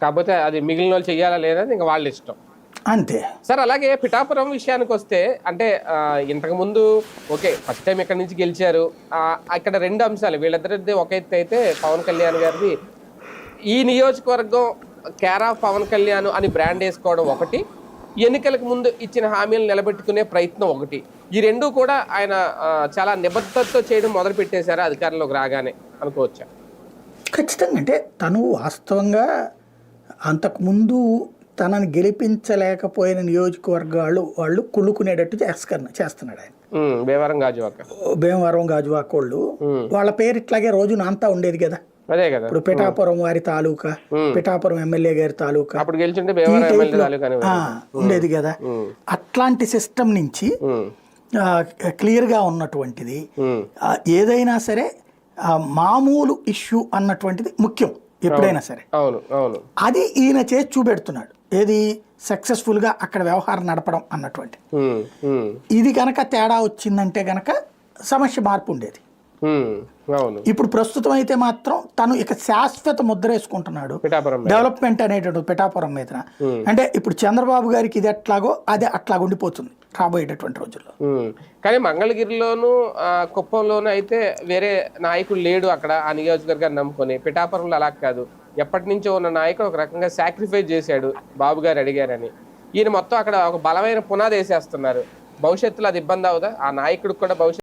కాకపోతే అది మిగిలిన వాళ్ళు చెయ్యాలా లేదా ఇంకా వాళ్ళ ఇష్టం అంతే సార్. అలాగే పిఠాపురం విషయానికి వస్తే అంటే ఇంతకుముందు ఓకే ఫస్ట్ టైం ఇక్కడ నుంచి గెలిచారు. ఇక్కడ రెండు అంశాలు వీళ్ళిద్దరిది ఒక ఎత్తు అయితే పవన్ కళ్యాణ్ గారిది ఈ నియోజకవర్గం కేర్ ఆఫ్ పవన్ కళ్యాణ్ అని బ్రాండ్ వేసుకోవడం ఒకటి, ఎన్నికలకు ముందు ఇచ్చిన హామీలు నిలబెట్టుకునే ప్రయత్నం ఒకటి. ఈ రెండు కూడా ఆయన చాలా నిబద్ధతతో చేయడం మొదలు పెట్టేశారు అధికారంలోకి రాగానే అనుకోవచ్చా? ఖచ్చితంగా. అంటే తను వాస్తవంగా అంతకుముందు తనని గెలిపించలేకపోయిన నియోజకవర్గాలు వాళ్ళు కుళ్ళుకునేటట్టు చేస్తున్నాడు ఆయన. భీమవరం గాజువాక వాళ్ళు వాళ్ళ పేరు ఇట్లాగే రోజు నాంతా ఉండేది కదా. అదే కదా ఇప్పుడు పిఠాపురం వారి తాలూకా, పిఠాపురం ఎమ్మెల్యే గారి తాలూకా ఉండేది కదా. అట్లాంటి సిస్టమ్ నుంచి క్లియర్ గా ఉన్నటువంటిది ఏదైనా సరే మామూలు ఇష్యూ అన్నటువంటిది ముఖ్యం ఎప్పుడైనా సరే. అది ఈయన చేసి చూపెడుతున్నాడు. ఏది సక్సెస్ఫుల్ గా అక్కడ వ్యవహారం నడపడం అన్నటువంటి. ఇది గనక తేడా వచ్చిందంటే గనక సమస్య మార్పు ఉండేది. ఇప్పుడు ప్రస్తుతం అయితే మాత్రం తను ఇక శాశ్వత ముద్ర వేసుకుంటున్నాడు డెవలప్మెంట్ అనేటటువంటి పిఠాపురం మీద. అంటే ఇప్పుడు చంద్రబాబు గారికి ఇది ఎట్లాగో అదే అట్లాగ ఉండిపోతుంది రాబోయేటటువంటి రోజుల్లో. కానీ మంగళగిరిలోను కుప్పంలోనూ అయితే వేరే నాయకుడు లేడు అక్కడ ఆ నియోజకవర్గాన్ని నమ్ముకొని. పిఠాపురంలో అలా కాదు, ఎప్పటి నుంచో ఉన్న నాయకుడు ఒక రకంగా సాక్రిఫైస్ చేశాడు బాబు గారు అడిగారని. ఈయన మొత్తం అక్కడ ఒక బలమైన పునాది వేసేస్తున్నారు. భవిష్యత్తులో అది ఇబ్బంది అవుదా ఆ నాయకుడికి కూడా? భవిష్యత్తు